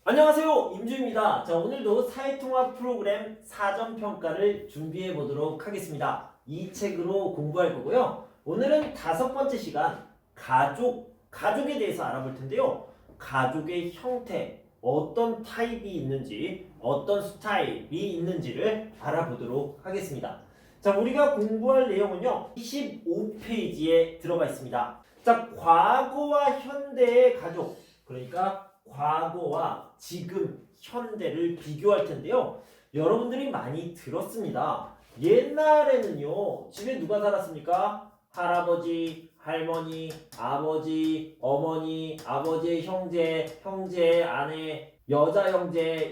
안녕하세요, 임주입니다. 자, 오늘도 사회통합 프로그램 사전평가를 준비해 보도록 하겠습니다. 이 책으로 공부할 거고요. 오늘은 5번째 시간 가족에 대해서 알아볼 텐데요. 가족의 형태, 어떤 타입이 있는지, 어떤 스타일이 있는지를 알아보도록 하겠습니다. 자, 우리가 공부할 내용은요, 25페이지에 들어가 있습니다. 자, 과거와 현대의 가족, 그러니까 과거와 지금, 현대를 비교할 텐데요. 여러분들이 많이 들었습니다. 옛날에는요, 집에 누가 살았습니까? 할아버지, 할머니, 아버지, 어머니, 아버지의 형제, 형제의 아내, 여자 형제,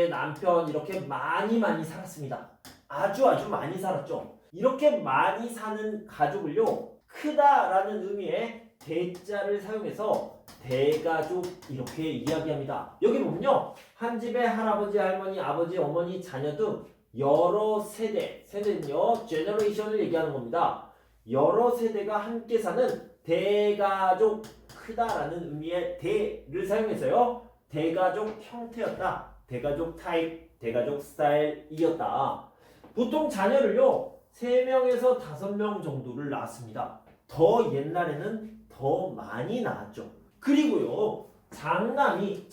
남편 이렇게 많이 살았습니다. 아주 많이 살았죠. 이렇게 많이 사는 가족을요, 크다라는 의미의 대자를 사용해서 대가족 이렇게 이야기합니다. 여기 보면요, 한 집에 할아버지, 할머니, 아버지, 어머니, 자녀 등 여러 세대는요, 제너레이션을 얘기하는 겁니다. 여러 세대가 함께 사는 대가족, 크다라는 의미의 대를 사용해서요, 대가족 형태였다, 대가족 타입, 대가족 스타일이었다. 보통 자녀를요, 3명에서 5명 정도를 낳았습니다. 더 옛날에는 더 많이 낳았죠. 그리고요, 장남이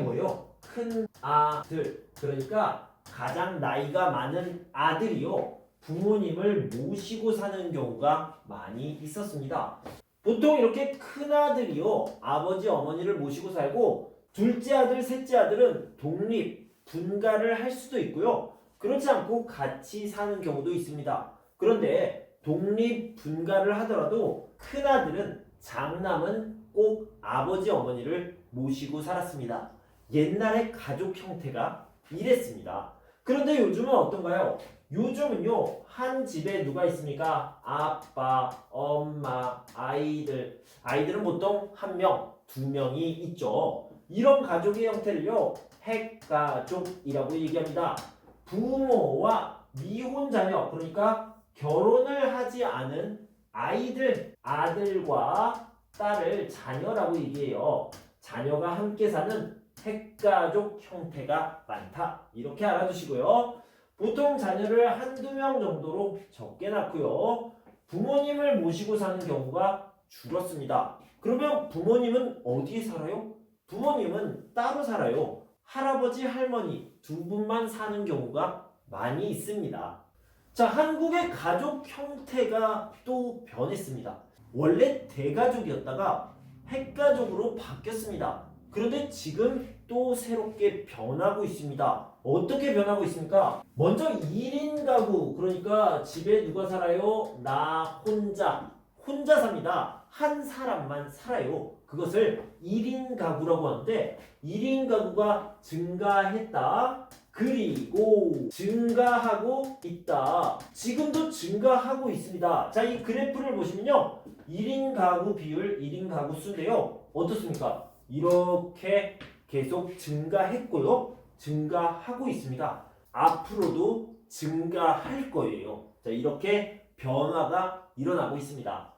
뭐예요? 큰 아들, 그러니까 가장 나이가 많은 아들이요, 부모님을 모시고 사는 경우가 많이 있었습니다. 보통 이렇게 큰 아들이요, 아버지 어머니를 모시고 살고, 둘째 아들, 셋째 아들은 분가를 할 수도 있고요, 그렇지 않고 같이 사는 경우도 있습니다. 그런데 분가를 하더라도 큰 아들은, 장남은 꼭 아버지 어머니를 모시고 살았습니다. 옛날의 가족 형태가 이랬습니다. 그런데 요즘은 어떤가요? 요즘은요, 한 집에 누가 있습니까? 아빠, 엄마, 아이들은 보통 1명, 2명이 있죠. 이런 가족의 형태를요, 핵가족이라고 얘기합니다. 부모와 미혼 자녀, 그러니까 결혼을 하지 않은 아들과 딸을 자녀라고 얘기해요. 자녀가 함께 사는 핵가족 형태가 많다, 이렇게 알아두시고요. 보통 자녀를 1~2명 정도로 적게 낳고요, 부모님을 모시고 사는 경우가 줄었습니다. 그러면 부모님은 어디에 살아요? 부모님은 따로 살아요. 할아버지, 할머니 두 분만 사는 경우가 많이 있습니다. 자, 한국의 가족 형태가 또 변했습니다. 원래 대가족이었다가 핵가족으로 바뀌었습니다. 그런데 지금 또 새롭게 변하고 있습니다. 어떻게 변하고 있습니까? 먼저 1인 가구, 그러니까 집에 누가 살아요? 나 혼자 삽니다. 한 사람만 살아요. 그것을 1인 가구라고 하는데, 1인 가구가 증가했다, 그리고 증가하고 있다, 지금도 증가하고 있습니다. 자, 이 그래프를 보시면요, 1인 가구 비율, 1인 가구 수인데요, 어떻습니까? 이렇게 계속 증가했고요, 증가하고 있습니다. 앞으로도 증가할 거예요. 자, 이렇게 변화가 일어나고 있습니다.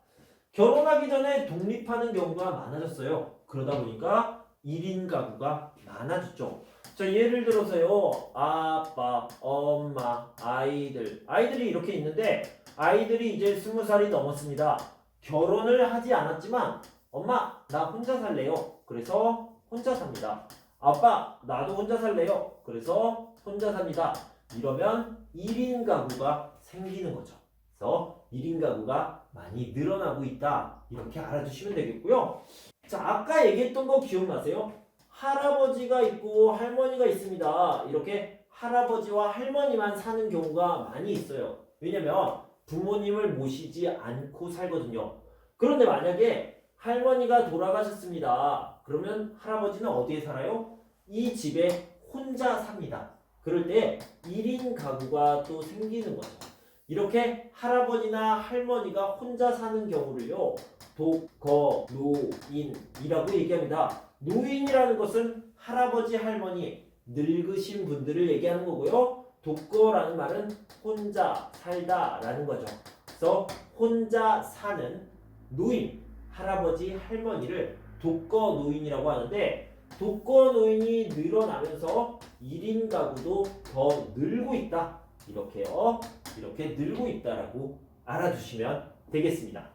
결혼하기 전에 독립하는 경우가 많아졌어요. 그러다 보니까 1인 가구가 많아졌죠. 자, 예를 들어서요, 아빠, 엄마, 아이들이 이렇게 있는데, 아이들이 이제 20살이 넘었습니다. 결혼을 하지 않았지만, 엄마, 나 혼자 살래요. 그래서 혼자 삽니다. 아빠, 나도 혼자 살래요. 그래서 혼자 삽니다. 이러면 1인 가구가 생기는 거죠. 그래서 1인 가구가 많이 늘어나고 있다, 이렇게 알아두시면 되겠고요. 자, 아까 얘기했던 거 기억나세요? 할아버지가 있고 할머니가 있습니다. 이렇게 할아버지와 할머니만 사는 경우가 많이 있어요. 왜냐면 부모님을 모시지 않고 살거든요. 그런데 만약에 할머니가 돌아가셨습니다. 그러면 할아버지는 어디에 살아요? 이 집에 혼자 삽니다. 그럴 때 1인 가구가 또 생기는 거죠. 이렇게 할아버지나 할머니가 혼자 사는 경우를요, 독거노인이라고 얘기합니다. 노인이라는 것은 할아버지, 할머니, 늙으신 분들을 얘기하는 거고요. 독거라는 말은 혼자 살다라는 거죠. 그래서 혼자 사는 노인, 할아버지, 할머니를 독거노인이라고 하는데, 독거노인이 늘어나면서 1인 가구도 더 늘고 있다. 이렇게요. 이렇게 늘고 있다라고 알아두시면 되겠습니다.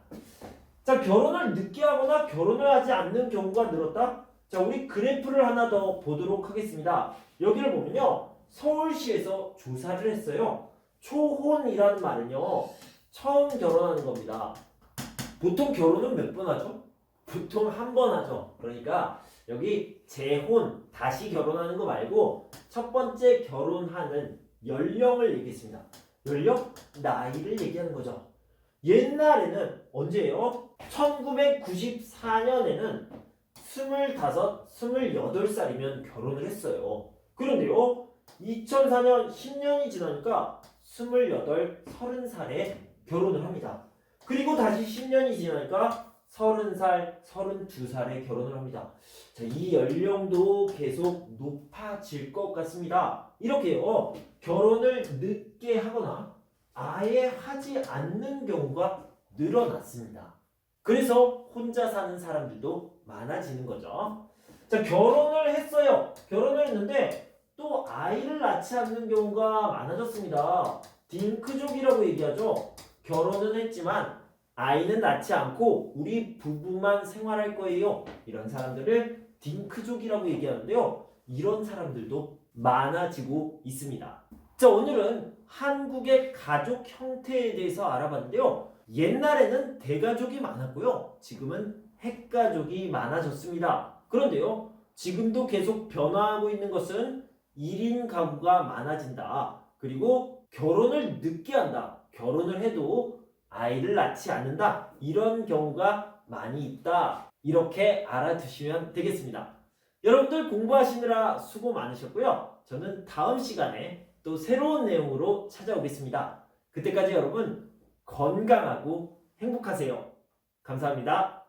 자, 결혼을 늦게 하거나 결혼을 하지 않는 경우가 늘었다. 자, 우리 그래프를 하나 더 보도록 하겠습니다. 여기를 보면요. 서울시에서 조사를 했어요. 초혼이라는 말은요. 처음 결혼하는 겁니다. 보통 결혼은 몇 번 하죠? 보통 한 번 하죠. 그러니까 여기 재혼, 다시 결혼하는 거 말고 첫 번째 결혼하는 연령을 얘기했습니다. 연령? 나이를 얘기하는 거죠. 옛날에는 언제예요? 1994년에는 25, 28살이면 결혼을 했어요. 그런데요, 2004년 10년이 지나니까 28, 30살에 결혼을 합니다. 그리고 다시 10년이 지나니까 30살, 32살에 결혼을 합니다. 자, 이 연령도 계속 높아질 것 같습니다. 이렇게요, 결혼을 늦게 하거나 아예 하지 않는 경우가 늘어났습니다. 그래서 혼자 사는 사람들도 많아지는 거죠. 자, 결혼을 했어요. 결혼을 했는데 또 아이를 낳지 않는 경우가 많아졌습니다. 딩크족이라고 얘기하죠. 결혼은 했지만 아이는 낳지 않고 우리 부부만 생활할 거예요. 이런 사람들을 딩크족이라고 얘기하는데요. 이런 사람들도 많아지고 있습니다. 자, 오늘은 한국의 가족 형태에 대해서 알아봤는데요. 옛날에는 대가족이 많았고요. 지금은 핵가족이 많아졌습니다. 그런데요, 지금도 계속 변화하고 있는 것은 1인 가구가 많아진다. 그리고 결혼을 늦게 한다. 결혼을 해도 아이를 낳지 않는다. 이런 경우가 많이 있다. 이렇게 알아두시면 되겠습니다. 여러분들 공부하시느라 수고 많으셨고요. 저는 다음 시간에 또 새로운 내용으로 찾아오겠습니다. 그때까지 여러분 건강하고 행복하세요. 감사합니다.